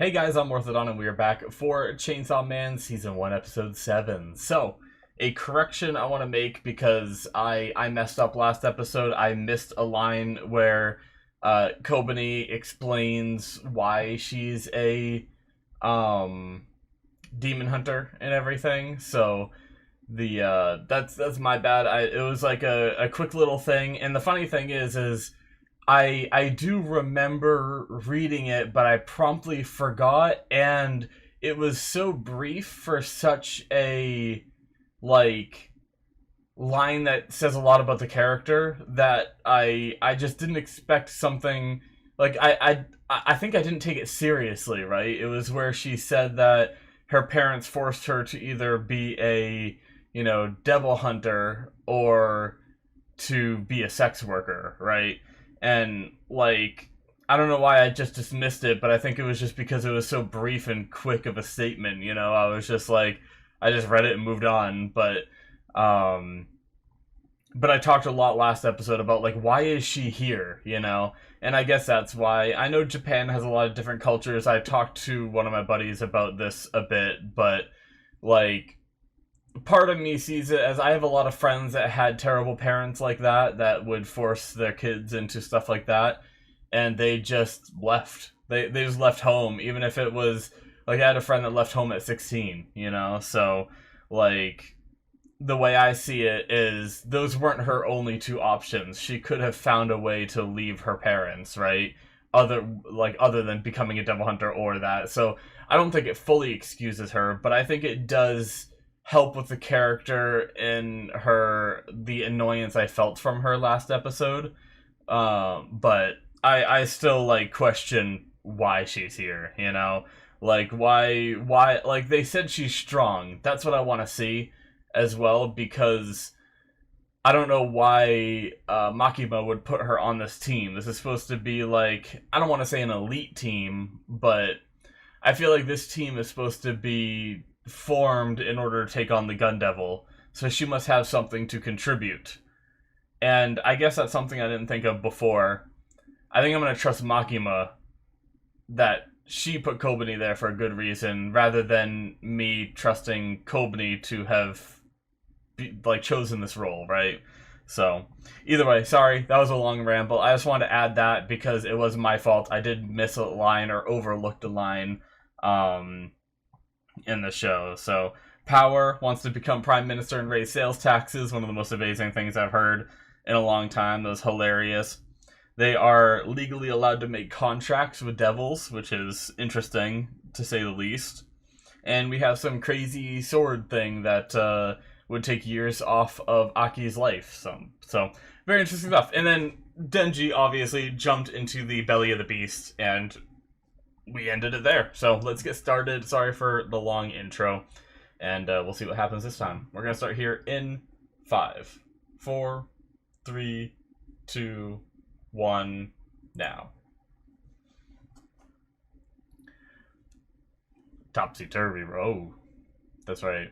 Hey guys, I'm Morthadon and we are back for Chainsaw Man Season 1, Episode 7. So, a correction I want to make because I messed up last episode. I missed a line where Kobani explains why she's a demon hunter and everything. So, that's my bad. It was like a quick little thing, and the funny thing is I do remember reading it, but I promptly forgot, and it was so brief for such a like line that says a lot about the character that I just didn't expect something like I think I didn't take it seriously, right? It was where she said that her parents forced her to either be a, devil hunter or to be a sex worker, right? And like I don't know why I just dismissed it, but I think it was just because it was so brief and quick of a statement, I was just like I just read it and moved on, um but I talked a lot last episode about like why is she here. And I guess that's why. I know Japan has a lot of different cultures. I talked to one of my buddies about this a bit, but like part of me sees it as I have a lot of friends that had terrible parents like that would force their kids into stuff like that, and they just left. They just left home, even if it was like I had a friend that left home at 16. So like the way I see it is those weren't her only two options. She could have found a way to leave her parents, right? Other than becoming a devil hunter or that. So I don't think it fully excuses her, but I think it does help with the character and the annoyance I felt from her last episode. But I still like question why she's here. Like why like they said she's strong. That's what I want to see as well, because I don't know why Makima would put her on this team. This is supposed to be like, I don't want to say an elite team, but I feel like this team is supposed to be formed in order to take on the Gun Devil, so she must have something to contribute. And I guess that's something I didn't think of before. I think I'm going to trust Makima that she put Kobani there for a good reason, rather than me trusting Kobani to have chosen this role, right? So, either way, sorry, that was a long ramble. I just wanted to add that because it was my fault. I did miss a line or overlooked a line in the show. So, Power wants to become prime minister and raise sales taxes. One of the most amazing things I've heard in a long time. That was hilarious. They are legally allowed to make contracts with devils, which is interesting, to say the least. And we have some crazy sword thing that would take years off of Aki's life. So very interesting stuff. And then Denji obviously jumped into the belly of the beast, and we ended it there. So let's get started. Sorry for the long intro, and we'll see what happens this time. We're gonna start here in 5, 4, 3, 2, 1, now. Topsy-turvy, bro. Oh, that's right.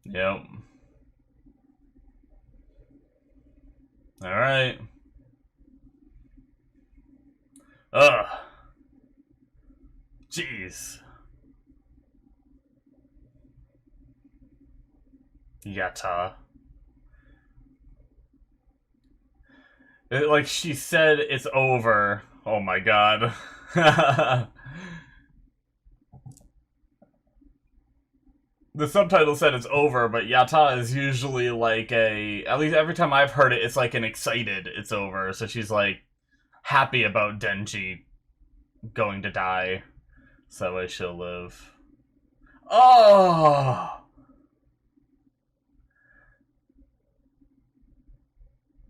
Yep. Alright. Ugh. Jeez. Yatta. Like she said, it's over. Oh my god. The subtitle said it's over, but Yatta is usually like at least every time I've heard it, it's like an excited it's over. So she's like happy about Denji going to die. So that way she'll live. Oh!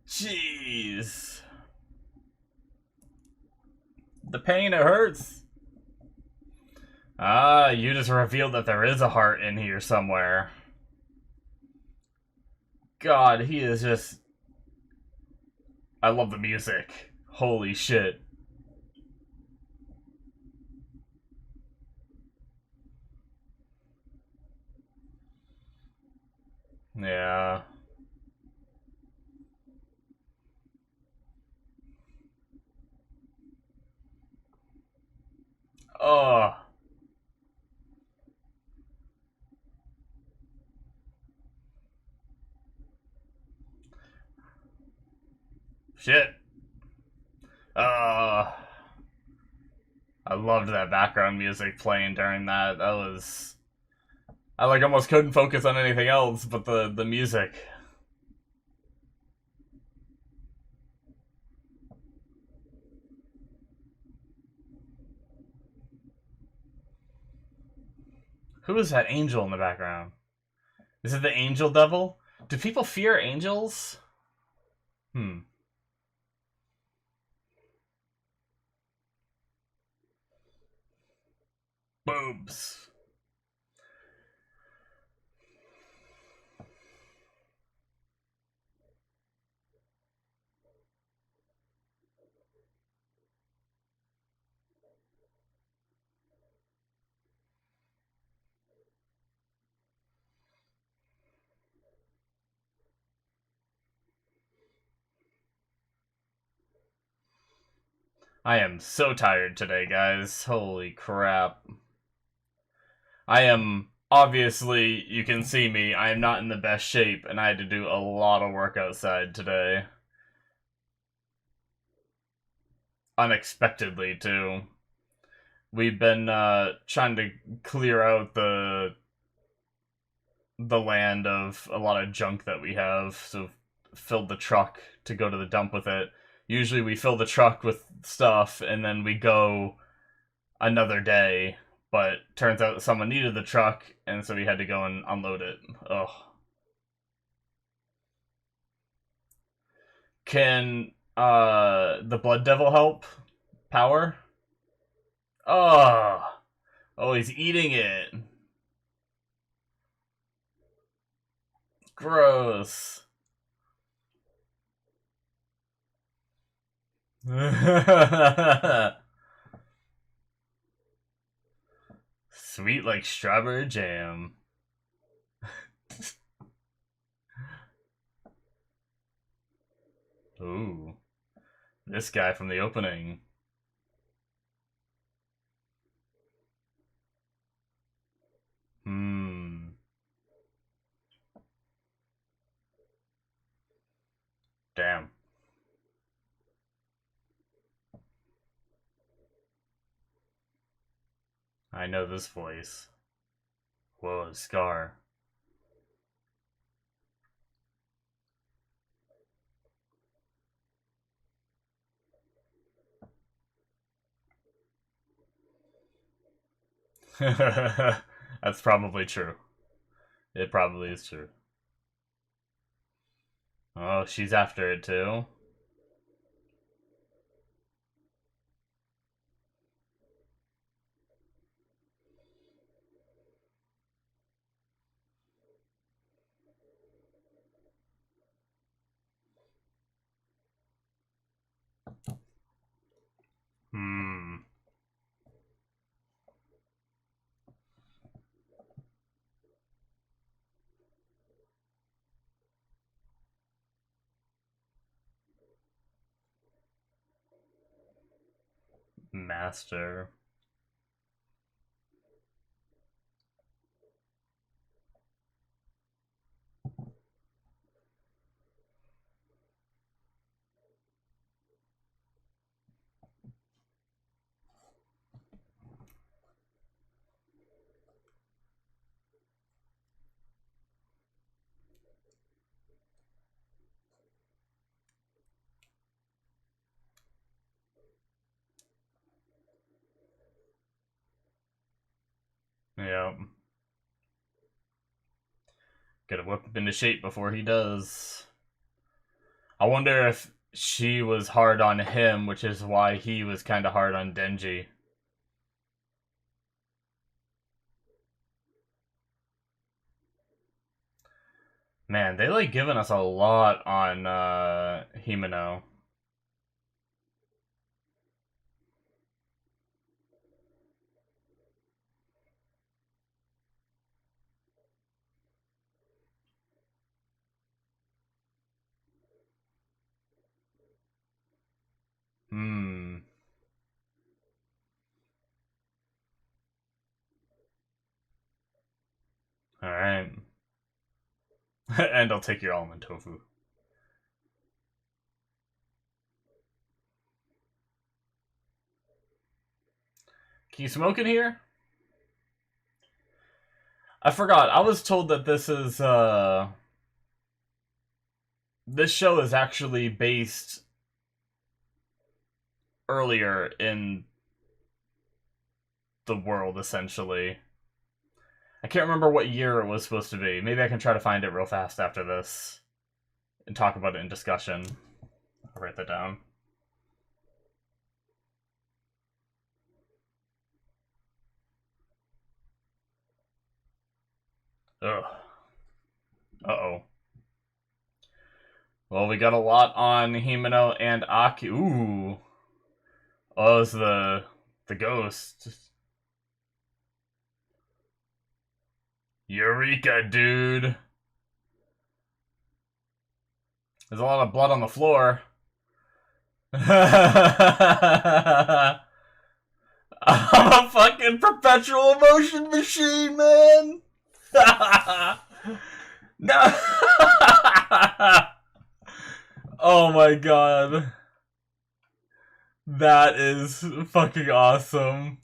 Jeez. The pain, it hurts. Ah, you just revealed that there is a heart in here somewhere. God, he is just... I love the music. Holy shit. Yeah. Oh. Shit. Uh, I loved that background music playing during that. That was... I like almost couldn't focus on anything else but the music. Who is that angel in the background? Is it the angel devil? Do people fear angels? Hmm. Boobs. I am so tired today, guys. Holy crap. I am, obviously, you can see me, I am not in the best shape, and I had to do a lot of work outside today. Unexpectedly, too. We've been, trying to clear out the land of a lot of junk that we have, so filled the truck to go to the dump with it. Usually we fill the truck with stuff, and then we go another day, but turns out someone needed the truck, and so we had to go and unload it. Ugh. Can the Blood Devil help? Power? Oh, oh, he's eating it. Gross. Sweet like strawberry jam. Ooh, this guy from the opening. Hmm. Damn. I know this voice. Whoa, Scar. That's probably true. It probably is true. Oh, she's after it too. Hmm. Master. Yep. Gotta whip him into shape before he does. I wonder if she was hard on him, which is why he was kind of hard on Denji. Man, they like giving us a lot on Himeno. And I'll take your almond tofu. Can you smoke in here? I forgot. I was told that this is, this show is actually based earlier in the world, essentially. I can't remember what year it was supposed to be. Maybe I can try to find it real fast after this and talk about it in discussion. I'll write that down. Ugh. Uh-oh. Well, we got a lot on Himeno and Aki. Ooh. Oh, it's the ghost. Eureka, dude. There's a lot of blood on the floor. I'm a fucking perpetual motion machine, man. No. Oh my god. That is fucking awesome.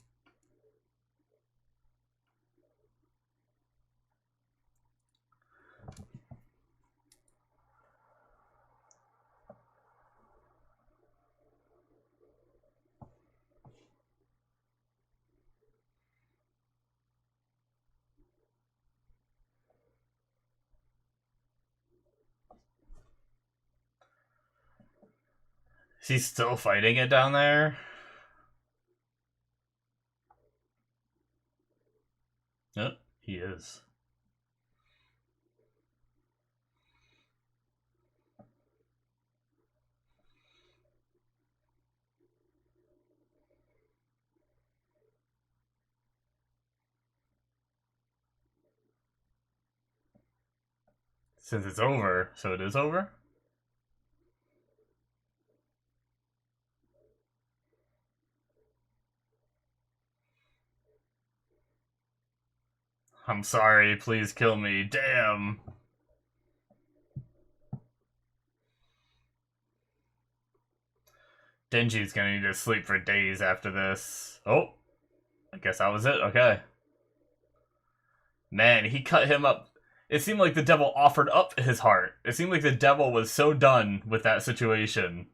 Is he still fighting it down there? Yep, he is. Since it's over, so it is over? I'm sorry, please kill me. Damn. Denji's gonna need to sleep for days after this. Oh, I guess that was it. Okay. Man, he cut him up. It seemed like the devil offered up his heart. It seemed like the devil was so done with that situation.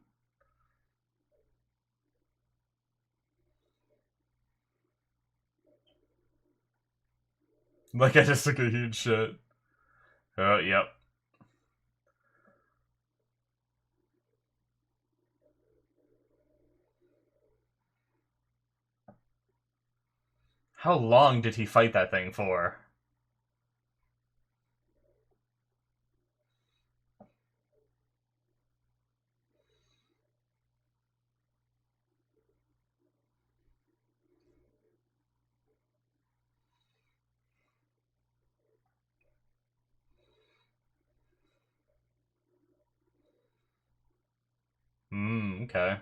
Like, I just took a huge shit. Oh, yep. How long did he fight that thing for? Okay.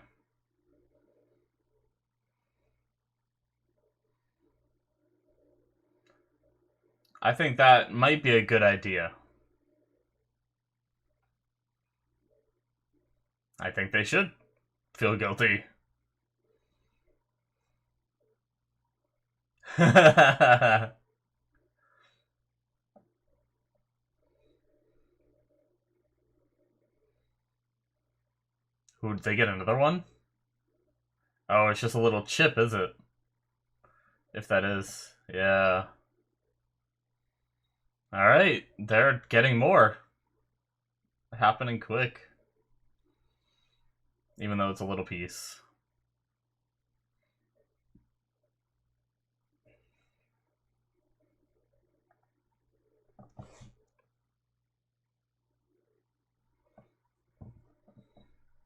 I think that might be a good idea. I think they should feel guilty. Who, did they get another one? Oh, it's just a little chip, is it? If that is. Yeah. Alright, they're getting more. Happening quick. Even though it's a little piece.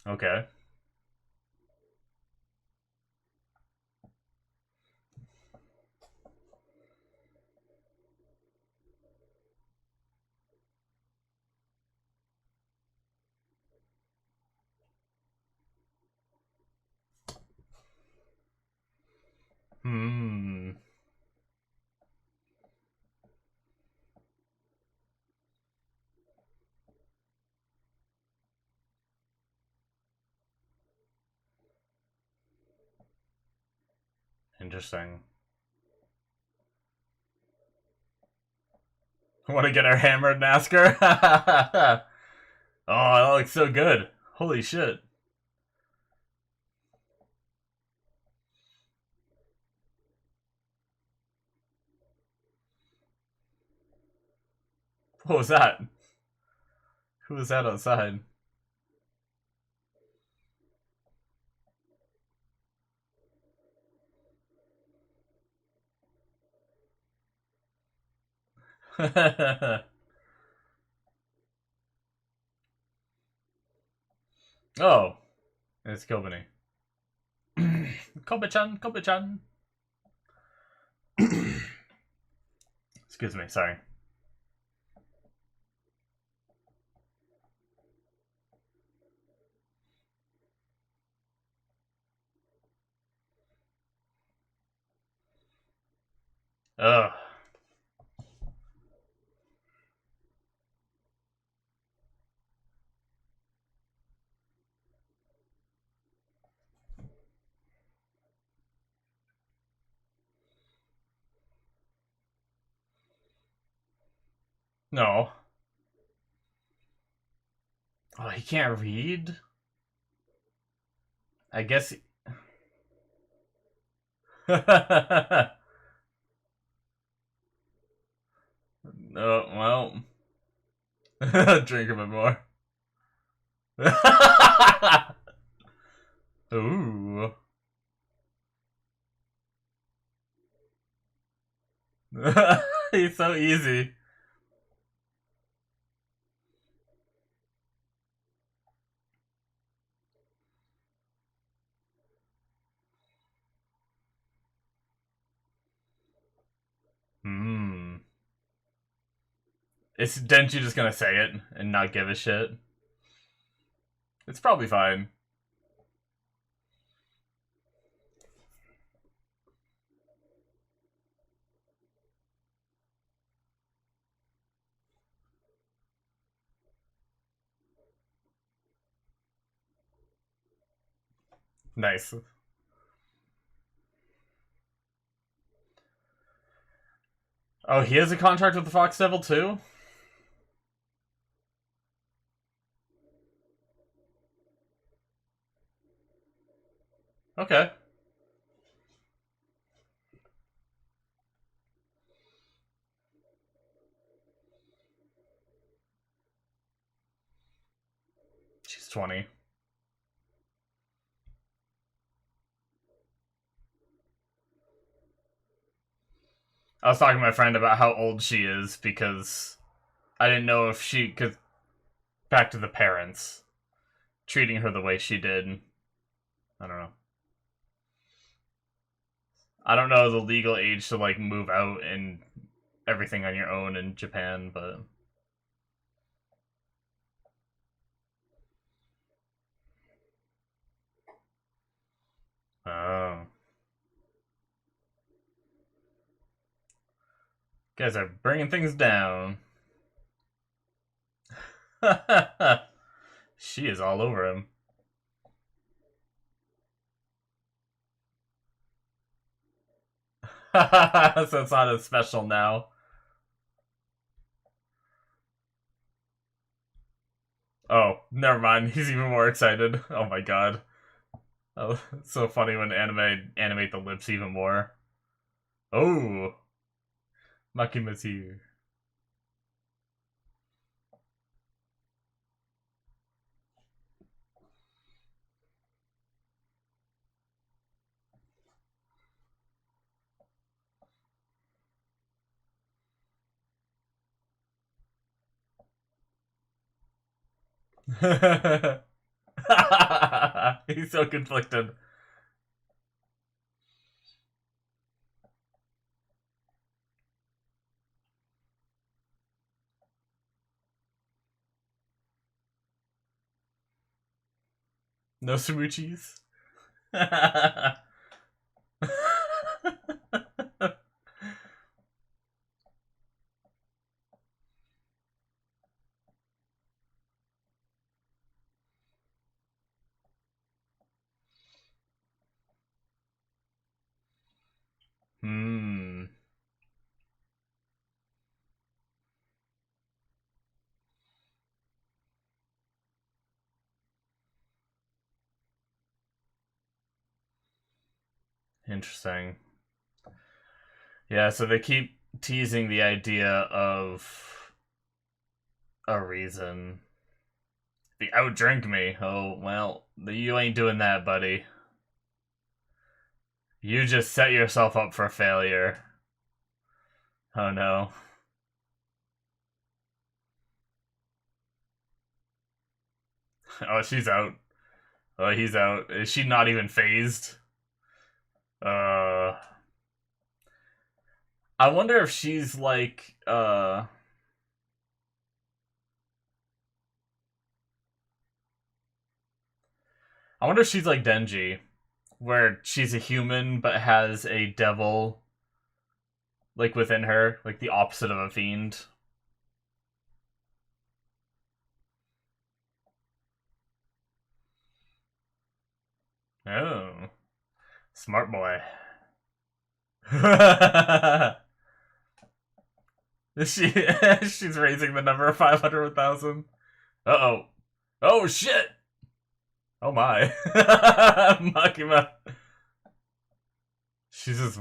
Okay. Hmm. Interesting. Want to get our hammered NASCAR? Oh, that looks so good. Holy shit. What was that? Who was that outside? Oh, it's Kobani. Kobe-chan, Kobe-chan. Excuse me, sorry. Ugh. No. Oh, he can't read? I guess he... No, well... Drink a bit more. Ooh. He's so easy. Hmm. It's Denji just gonna say it and not give a shit? It's probably fine. Nice. Oh, he has a contract with the Fox Devil too? Okay. She's 20. I was talking to my friend about how old she is because I didn't know if she could. Back to the parents. Treating her the way she did. I don't know. I don't know the legal age to, like, move out and everything on your own in Japan, but. Oh. Guys are bringing things down. She is all over him. So it's not as special now. Oh, never mind. He's even more excited. Oh my god. Oh, it's so funny when animate the lips even more. Oh, Makima's here. He's so conflicted. No smoochies. Interesting. Yeah, so they keep teasing the idea of a reason. They outdrink me. Oh, well, you ain't doing that, buddy. You just set yourself up for failure. Oh no. Oh, she's out. Oh, he's out. Is she not even phased? Uh, I wonder if she's like, I wonder if she's like Denji, where she's a human but has a devil, like, within her, like the opposite of a fiend. Oh, smart boy. She she's raising the number of 500,000. Uh-oh. Oh shit! Oh my. Makima. She's just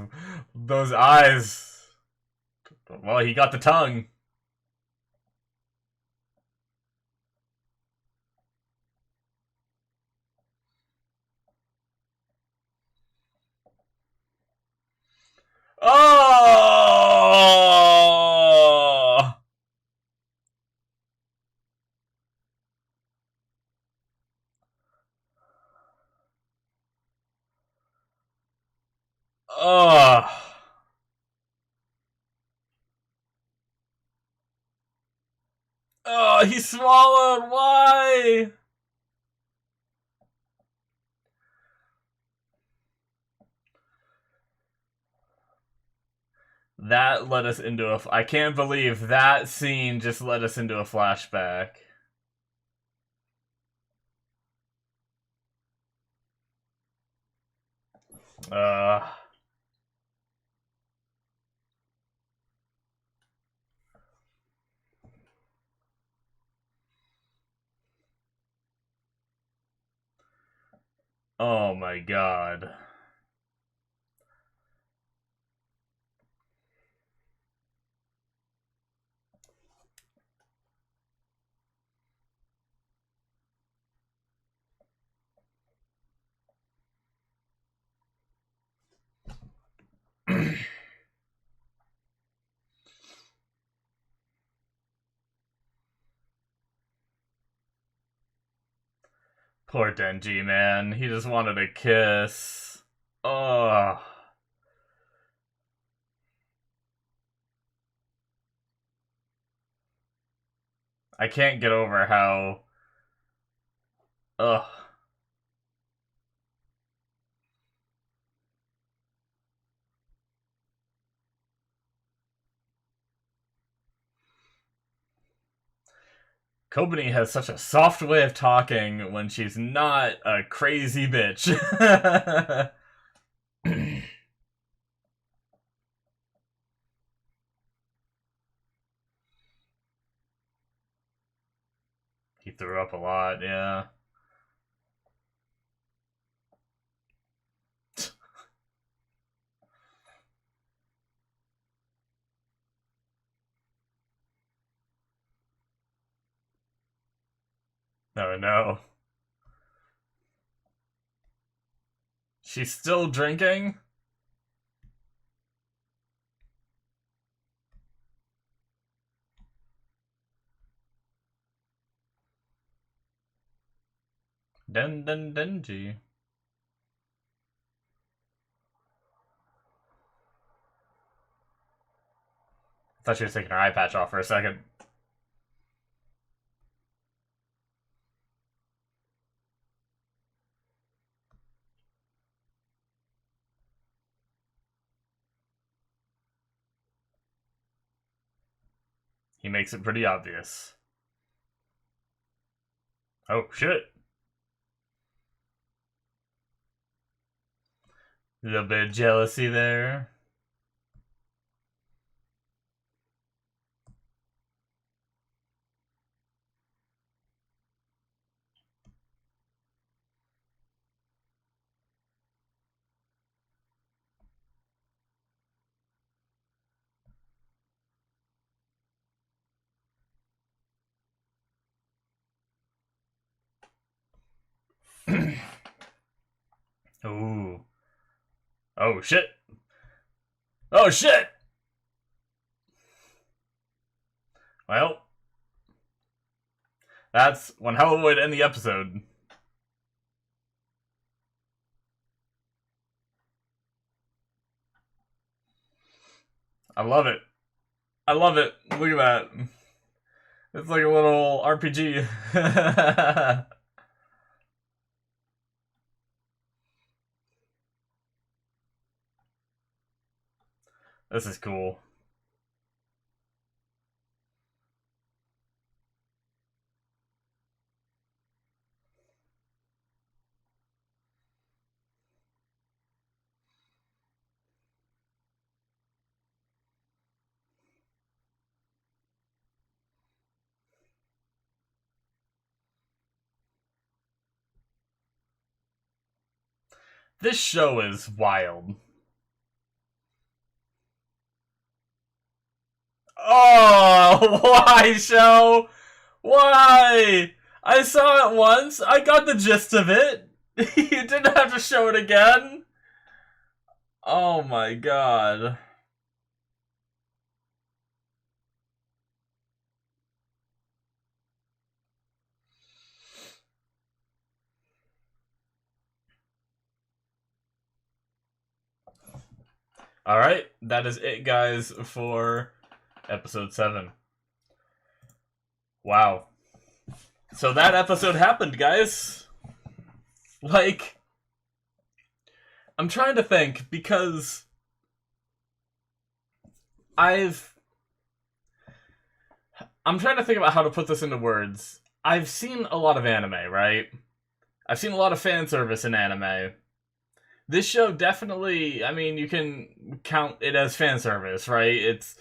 those eyes. Well, he got the tongue. Oh! Oh! Oh, he swallowed. Why? That led us into a. I can't believe that scene just led us into a flashback. Uh. Oh my god. Poor Denji, man. He just wanted a kiss. Oh. I can't get over how. Ugh. Kobani has such a soft way of talking when she's not a crazy bitch. He threw up a lot, yeah. Oh no. She's still drinking? Denji. I thought she was taking her eye patch off for a second. He makes it pretty obvious. Oh, shit. A little bit of jealousy there. Oh shit! Oh shit! Well, that's one hell of a way to end the episode. I love it. I love it. Look at that. It's like a little RPG. This is cool. This show is wild. Oh, why, show? Why? I saw it once. I got the gist of it. You didn't have to show it again. Oh my god. Alright, that is it, guys, for episode 7. Wow. So that episode happened, guys. Like, I'm trying to think, because I'm trying to think about how to put this into words. I've seen a lot of anime, right? I've seen a lot of fan service in anime. This show definitely, I mean, you can count it as fan service, right? It's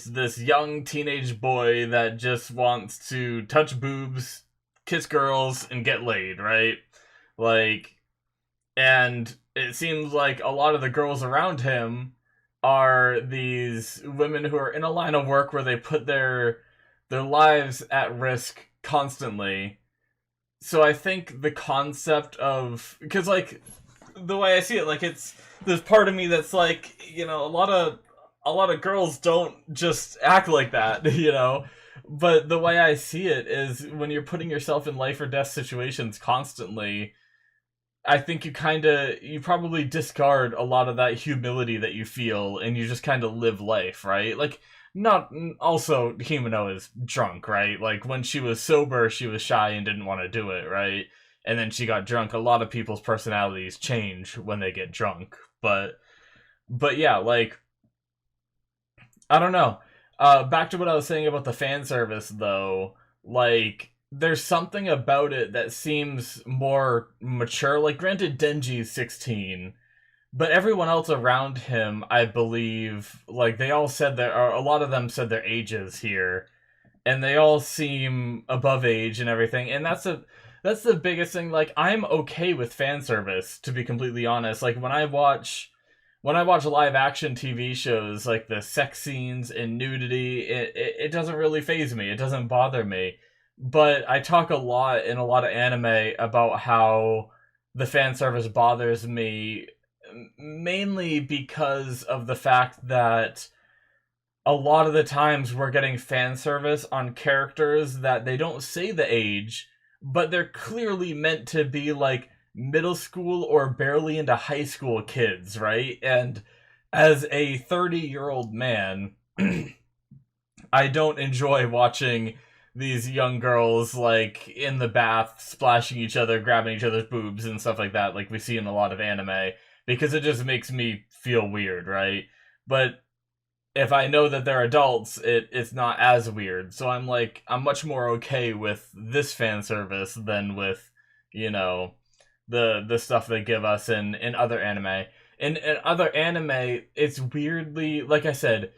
this young teenage boy that just wants to touch boobs, kiss girls, and get laid, right? Like, and it seems like a lot of the girls around him are these women who are in a line of work where they put their lives at risk constantly. So I think the concept of, because like the way I see it, like there's part of me that's like, you know, a lot of girls don't just act like that, you know. But the way I see it is when you're putting yourself in life or death situations constantly, I think you probably discard a lot of that humility that you feel, and you just kind of live life, right? Like, not also Himeno is drunk, right? Like when she was sober, she was shy and didn't want to do it, right? And then she got drunk. A lot of people's personalities change when they get drunk, but yeah, like, I don't know. Back to what I was saying about the fan service, though. Like, there's something about it that seems more mature. Like, granted, Denji's 16, but everyone else around him, I believe, like, they all said or a lot of them said their ages here, and they all seem above age and everything. And that's the biggest thing. Like, I'm okay with fan service, to be completely honest. Like, when I watch live action TV shows, like the sex scenes and nudity, it doesn't really faze me. It doesn't bother me. But I talk a lot in a lot of anime about how the fan service bothers me, mainly because of the fact that a lot of the times we're getting fan service on characters that they don't say the age, but they're clearly meant to be like middle school or barely into high school kids, right? And as a 30-year-old man, I don't enjoy watching these young girls like in the bath splashing each other, grabbing each other's boobs and stuff like that, like we see in a lot of anime, because it just makes me feel weird, right? But if I know that they're adults, it's not as weird. So I'm much more okay with this fan service than with, you know, the stuff they give us in other anime. In other anime, it's weirdly, like I said,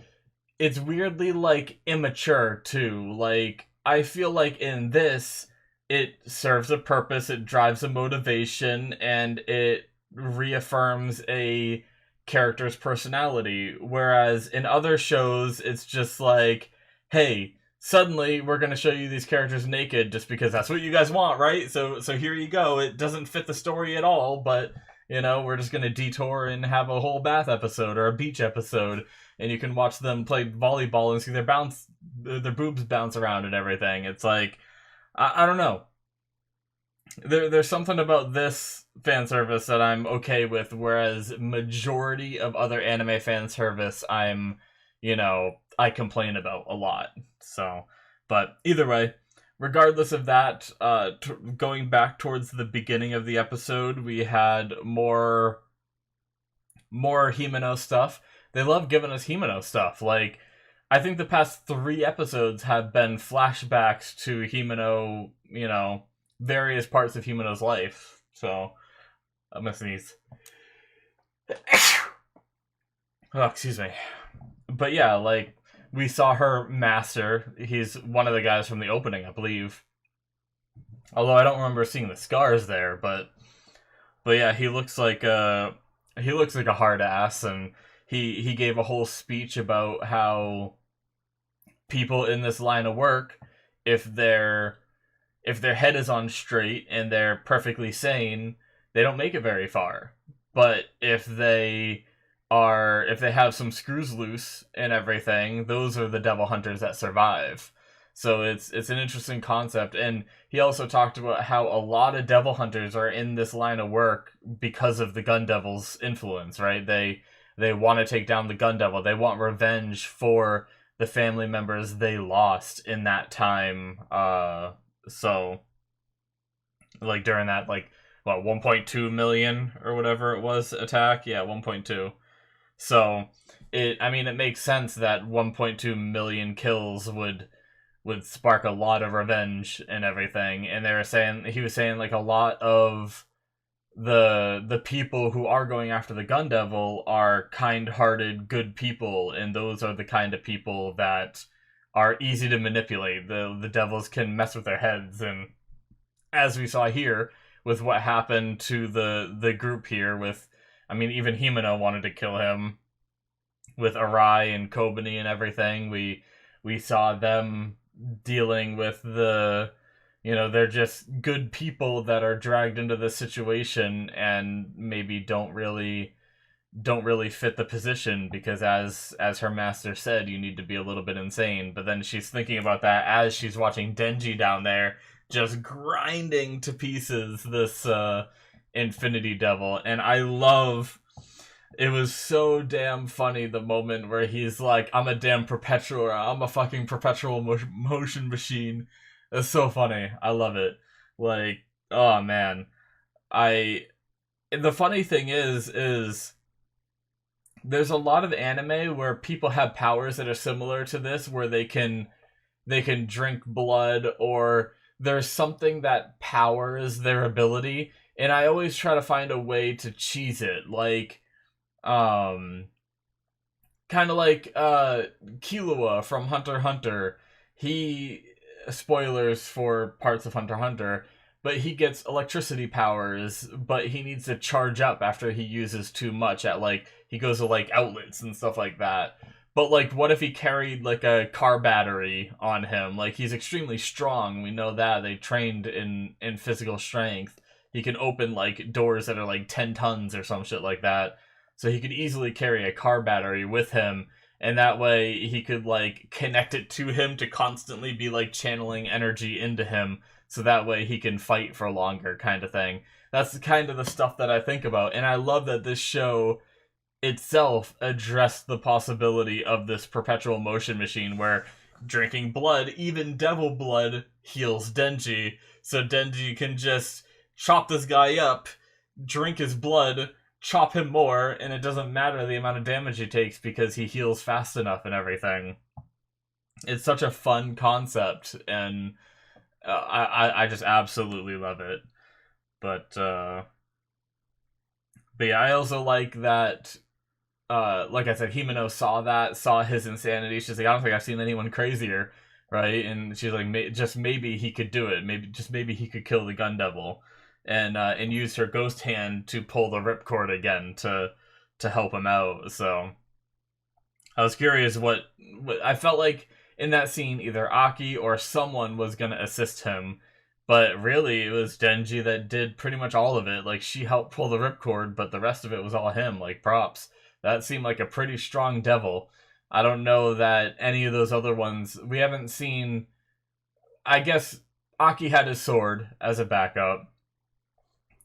it's weirdly like immature too. Like, I feel like in this, it serves a purpose, it drives a motivation, and it reaffirms a character's personality. Whereas in other shows, it's just like, hey, suddenly we're going to show you these characters naked just because that's what you guys want, right? So here you go. It doesn't fit the story at all, but You know, we're just gonna detour and have a whole bath episode or a beach episode, and you can watch them play volleyball and see their boobs bounce around and everything. It's like, I don't know. There's something about this fan service that I'm okay with, whereas majority of other anime fan service I complain about a lot. So, but either way, regardless of that, going back towards the beginning of the episode, we had more Himeno stuff. They love giving us Himeno stuff. Like, I think the past 3 episodes have been flashbacks to Himeno, various parts of Himeno's life. So, I'm gonna sneeze. Oh, excuse me. But yeah, like, we saw her master. He's one of the guys from the opening, I believe. Although I don't remember seeing the scars there, but yeah, he looks like a hard ass, and he gave a whole speech about how people in this line of work, if their head is on straight and they're perfectly sane, they don't make it very far. But if they have some screws loose and everything, those are the devil hunters that survive. So it's an interesting concept. And he also talked about how a lot of devil hunters are in this line of work because of the Gun Devil's influence, right? They want to take down the Gun Devil. They want revenge for the family members they lost in that time. So like during that, like, what, 1.2 million or whatever it was attack? Yeah, 1.2. So it makes sense that 1.2 million kills would spark a lot of revenge and everything. And he was saying like a lot of the people who are going after the Gun Devil are kind-hearted, good people, and those are the kind of people that are easy to manipulate. The devils can mess with their heads, and as we saw here with what happened to the group here with, even Himeno wanted to kill him with Arai and Kobani and everything. We saw them dealing with they're just good people that are dragged into this situation and maybe don't really fit the position because as her master said, you need to be a little bit insane. But then she's thinking about that as she's watching Denji down there just grinding to pieces this Infinity Devil. And it was so damn funny, the moment where he's like, I'm a fucking perpetual motion machine. It's so funny. I love it. Like, oh man. The funny thing is there's a lot of anime where people have powers that are similar to this, where they can drink blood, or there's something that powers their ability, and I always try to find a way to cheese it. Like, kind of like Killua from Hunter x Hunter. He, spoilers for parts of Hunter x Hunter, but he gets electricity powers, but he needs to charge up after he uses too much at, like, he goes to, like, outlets and stuff like that. But, like, what if he carried, like, a car battery on him? Like, he's extremely strong. We know that. They trained in physical strength. He can open, like, doors that are, like, 10 tons or some shit like that. So he could easily carry a car battery with him, and that way he could, like, connect it to him to constantly be, like, channeling energy into him, so that way he can fight for longer, kind of thing. That's kind of the stuff that I think about, and I love that this show itself addressed the possibility of this perpetual motion machine where drinking blood, even devil blood, heals Denji, so Denji can just chop this guy up, drink his blood, chop him more, and it doesn't matter the amount of damage he takes because he heals fast enough and everything. It's such a fun concept, and I just absolutely love it. But yeah, I also like that, like I said, Himeno saw his insanity. She's like, I don't think I've seen anyone crazier, right? And she's like, just maybe he could do it. Maybe he could kill the Gun Devil. And used her ghost hand to pull the ripcord again to help him out. So I was curious what I felt like in that scene. Either Aki or someone was gonna assist him, But really, it was Denji that did pretty much all of it. Like, she helped pull the ripcord, but the rest of it was all him. Like, props. That seemed like a pretty strong devil. I don't know that any of those other ones... We haven't seen... I guess Aki had his sword as a backup.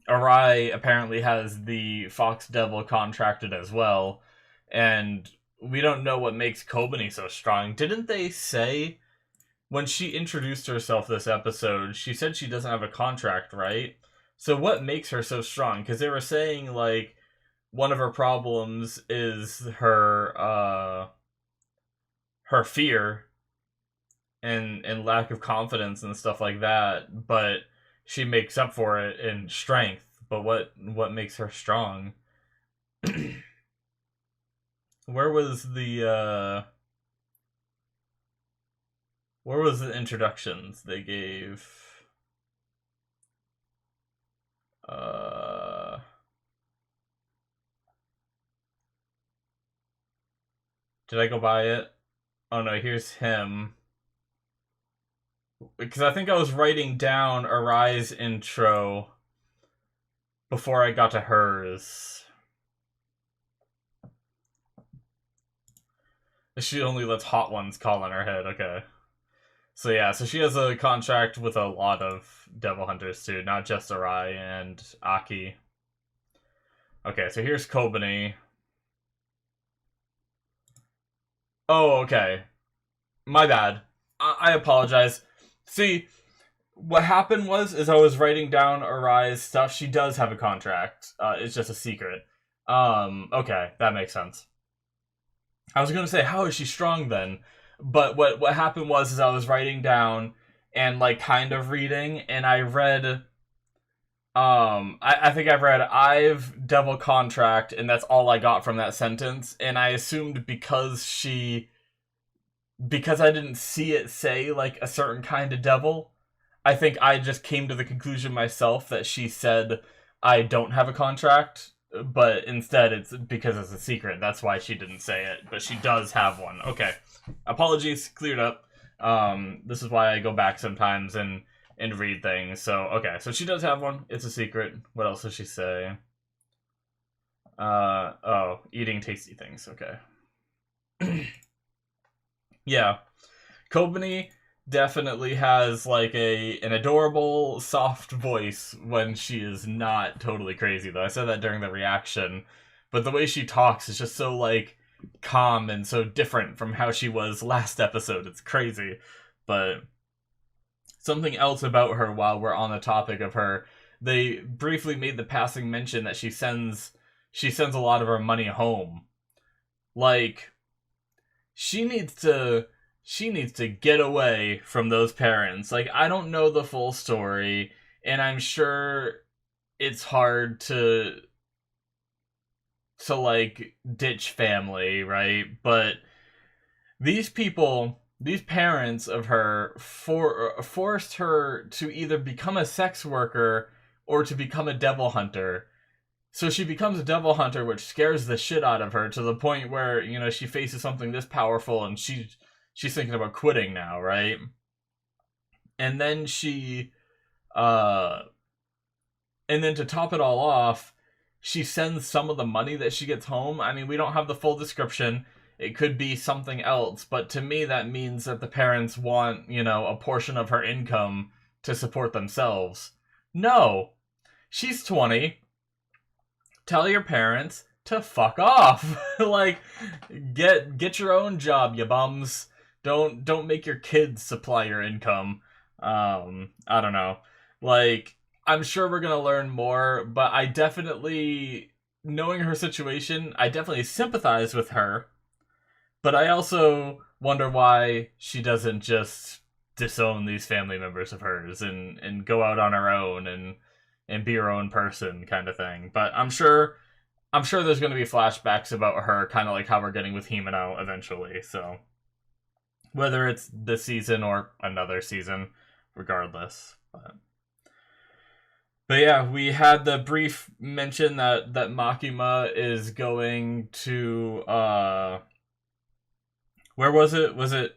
Arai apparently has the Fox Devil contracted as well. And we don't know what makes Kobani so strong. Didn't they say... When she introduced herself this episode, she said she doesn't have a contract, right? So what makes her so strong? Because they were saying, like, one of her problems is her fear and lack of confidence and stuff like that, but she makes up for it in strength. But what makes her strong? Where was the introductions they gave? Did I go by it? Oh no, here's him. Because I think I was writing down Arai's intro before I got to hers. She only lets hot ones call on her head, okay. So yeah, so she has a contract with a lot of Devil Hunters too, not just Arai and Aki. Okay, so here's Kobani. Oh, okay. My bad. I apologize. See, what happened is I was writing down Arai's stuff. She does have a contract. It's just a secret. Okay, that makes sense. I was gonna say, how is she strong then? But what happened is I was writing down and like kind of reading, and I read I think I've read I've Devil Contract, and that's all I got from that sentence, and I assumed because I didn't see it say like a certain kind of devil, I think I just came to the conclusion myself that she said I don't have a contract, but instead it's because it's a secret. That's why she didn't say it, but she does have one. Okay. Apologies, cleared up. This is why I go back sometimes and read things. So, okay, so she does have one. It's a secret. What else does she say? Oh, eating tasty things. Okay. Yeah. Kobani definitely has like an adorable, soft voice when she is not totally crazy, though. I said that during the reaction, but the way she talks is just so like calm and so different from how she was last episode. It's crazy. But something else about her while we're on the topic of her, they briefly made the passing mention that she sends a lot of her money home. Like, she needs to get away from those parents. Like, I don't know the full story, and I'm sure it's hard to like ditch family, right? But these parents of her forced her to either become a sex worker or to become a devil hunter. So she becomes a devil hunter, which scares the shit out of her to the point where, you know, she faces something this powerful and she's thinking about quitting now, right? And then and then to top it all off, she sends some of the money that she gets home. I mean, we don't have the full description. It could be something else, but to me that means that the parents want, you know, a portion of her income to support themselves. No. She's 20. Tell your parents to fuck off. Like, get your own job, you bums. Don't make your kids supply your income. I don't know. Like, I'm sure we're gonna learn more, but I definitely, knowing her situation, I definitely sympathize with her. But I also wonder why she doesn't just disown these family members of hers and go out on her own and be her own person, kind of thing. But I'm sure there's going to be flashbacks about her, kind of like how we're getting with Himeno eventually. So whether it's this season or another season, regardless. But yeah, we had the brief mention that Makima is going to where was it? Was it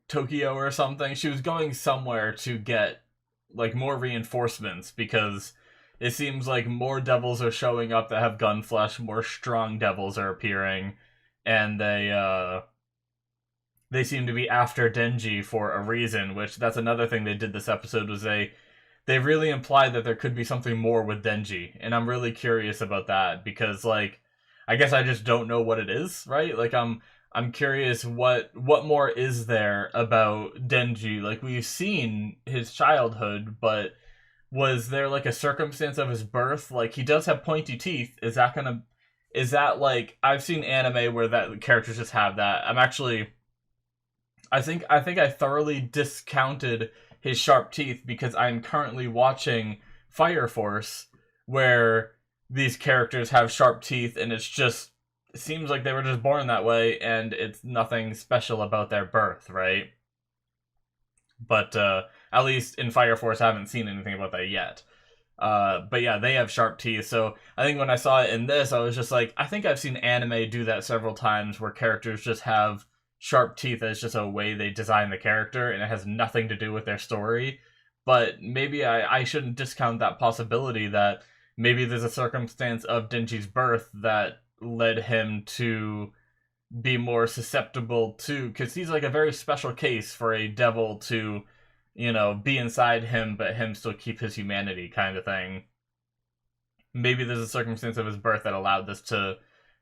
Tokyo or something? She was going somewhere to get more reinforcements, because it seems like more devils are showing up that have gun flesh, more strong devils are appearing, and they seem to be after Denji for a reason, which that's another thing they did this episode, was they really implied that there could be something more with Denji, and I'm really curious about that, because like I guess I just don't know what it is, right? Like I'm curious what more is there about Denji? Like, we've seen his childhood, but was there like a circumstance of his birth? Like, he does have pointy teeth. Is that like, I've seen anime where that characters just have that. I think I thoroughly discounted his sharp teeth because I'm currently watching Fire Force, where these characters have sharp teeth, and it seems like they were just born that way, and it's nothing special about their birth, right? But at least in Fire Force, I haven't seen anything about that yet. But yeah, they have sharp teeth, so I think when I saw it in this, I was just like, I think I've seen anime do that several times, where characters just have sharp teeth as just a way they design the character, and it has nothing to do with their story. But maybe I shouldn't discount that possibility, that maybe there's a circumstance of Denji's birth that led him to be more susceptible to, because he's like a very special case for a devil to, be inside him, but him still keep his humanity, kind of thing. Maybe there's a circumstance of his birth that allowed this to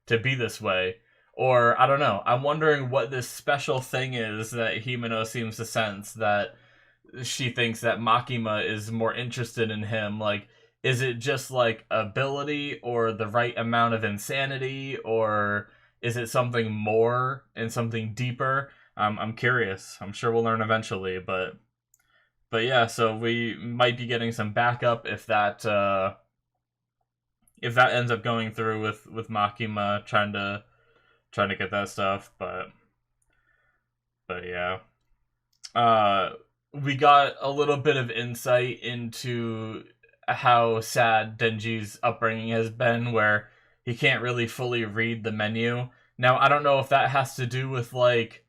be this way. Or, I don't know, I'm wondering what this special thing is that Himeno seems to sense, that she thinks that Makima is more interested in him. Like, is it just like ability, or the right amount of insanity, or is it something more and something deeper? I'm curious. I'm sure we'll learn eventually, but yeah, so we might be getting some backup if that ends up going through with Makima trying to get that stuff, but yeah. We got a little bit of insight into how sad Denji's upbringing has been, where he can't really fully read the menu. Now, I don't know if that has to do with like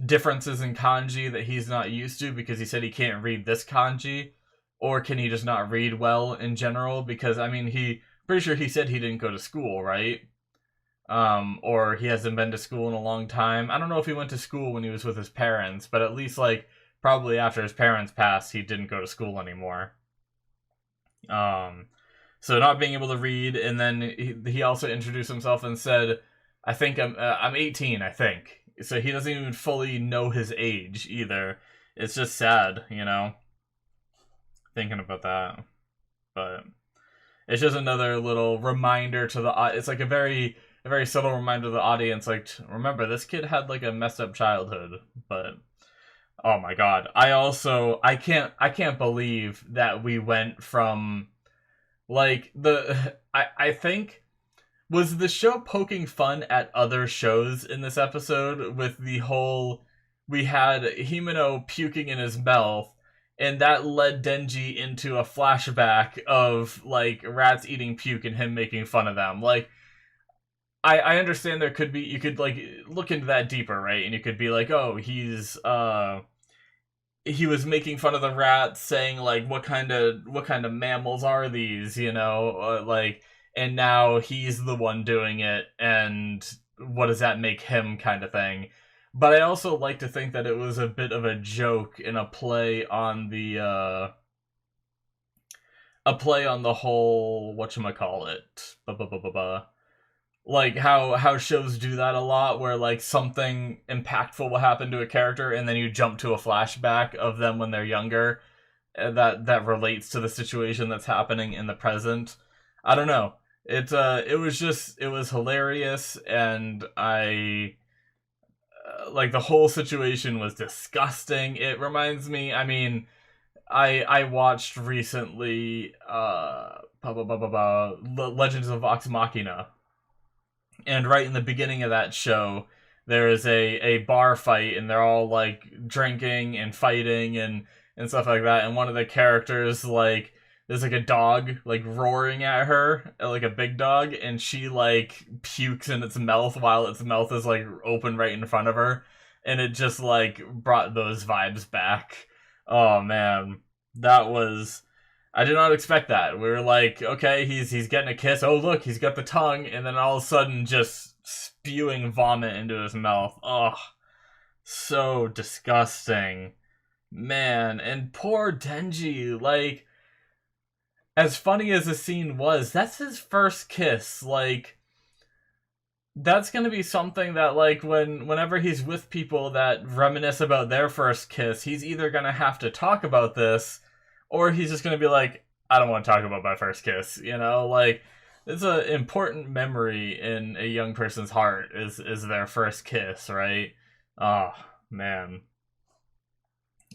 differences in kanji that he's not used to, because he said he can't read this kanji, or can he just not read well in general? Because I mean, pretty sure he said he didn't go to school, right? Or he hasn't been to school in a long time. I don't know if he went to school when he was with his parents, but at least like probably after his parents passed, he didn't go to school anymore. So not being able to read, and then he also introduced himself and said, "I think I'm 18, I think." So he doesn't even fully know his age either. It's just sad, thinking about that. But it's just another little reminder to it's like a very subtle reminder to the audience, like, remember, this kid had like a messed up childhood. But oh my god, I can't believe that we went from like I think, was the show poking fun at other shows in this episode with the whole, we had Himeno puking in his mouth, and that led Denji into a flashback of like rats eating puke and him making fun of them. Like, I understand there could be, you could like look into that deeper, right? And you could be like, oh, he was making fun of the rats, saying like, what kind of mammals are these, like, and now he's the one doing it, and what does that make him, kind of thing. But I also like to think that it was a bit of a joke and a play on the whole, whatchamacallit, like how shows do that a lot, where like something impactful will happen to a character, and then you jump to a flashback of them when they're younger, that relates to the situation that's happening in the present. I don't know. It was hilarious, and I like, the whole situation was disgusting. It reminds me, I mean, I watched recently Legends of Vox Machina. And right in the beginning of that show, there is a bar fight, and they're all like drinking and fighting and stuff like that. And one of the characters, like, there's like a dog like roaring at her, like a big dog, and she like pukes in its mouth while its mouth is like open right in front of her. and it just like brought those vibes back. Oh man, that was. I did not expect that. We were like, okay, he's getting a kiss. Oh look, he's got the tongue, and then all of a sudden, just spewing vomit into his mouth. Oh, so disgusting, man. And poor Denji, like, as funny as the scene was, that's his first kiss. Like, that's gonna be something that, like, whenever he's with people that reminisce about their first kiss, he's either gonna have to talk about this, or he's just gonna be like, I don't want to talk about my first kiss. You know, like, it's an important memory in a young person's heart is their first kiss, right? Oh man.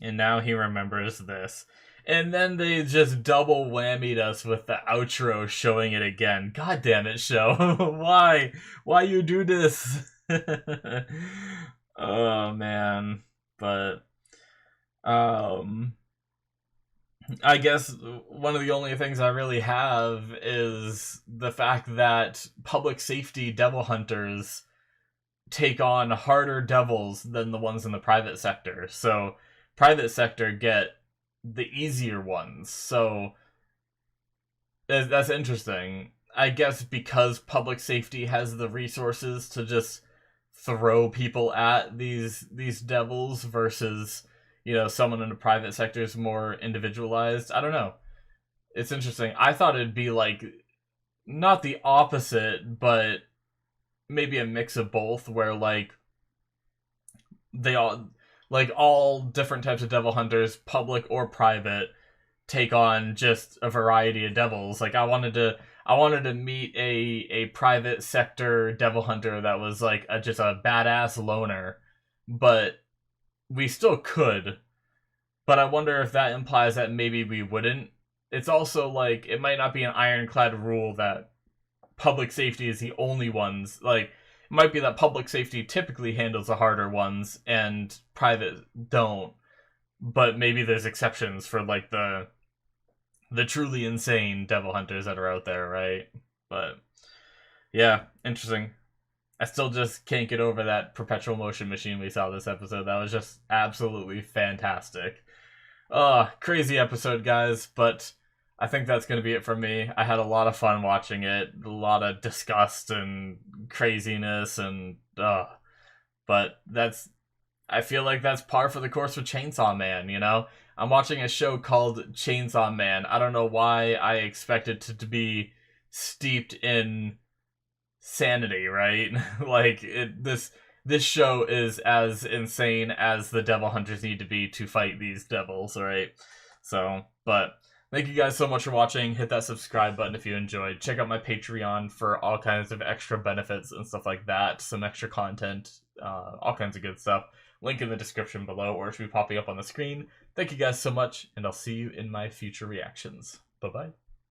And now he remembers this. And then they just double whammied us with the outro showing it again. God damn it, show. Why? Why you do this? Oh man. But I guess one of the only things I really have is the fact that public safety devil hunters take on harder devils than the ones in the private sector. So private sector get the easier ones. So that's interesting. I guess because public safety has the resources to just throw people at these devils versus, you know, someone in the private sector is more individualized. I don't know. It's interesting. I thought it'd be like not the opposite, but maybe a mix of both, where like they all different types of devil hunters, public or private, take on just a variety of devils. Like I wanted to meet a private sector devil hunter that was like just a badass loner, but we still could. But I wonder if that implies that maybe we wouldn't. It's also like it might not be an ironclad rule that public safety is the only ones. Like, it might be that public safety typically handles the harder ones and private don't. But maybe there's exceptions for like the truly insane devil hunters that are out there, right? But yeah, interesting. I still just can't get over that perpetual motion machine we saw this episode. That was just absolutely fantastic. Crazy episode, guys, but I think that's going to be it for me. I had a lot of fun watching it, a lot of disgust and craziness, and but I feel like that's par for the course with Chainsaw Man, you know? I'm watching a show called Chainsaw Man. I don't know why I expected to be steeped in sanity, right? Like, this show is as insane as the devil hunters need to be to fight these devils, right? So, but thank you guys so much for watching. Hit that subscribe button if you enjoyed. Check out my Patreon for all kinds of extra benefits and stuff like that. Some extra content, all kinds of good stuff. Link in the description below, or it should be popping up on the screen. Thank you guys so much, and I'll see you in my future reactions. Bye-bye.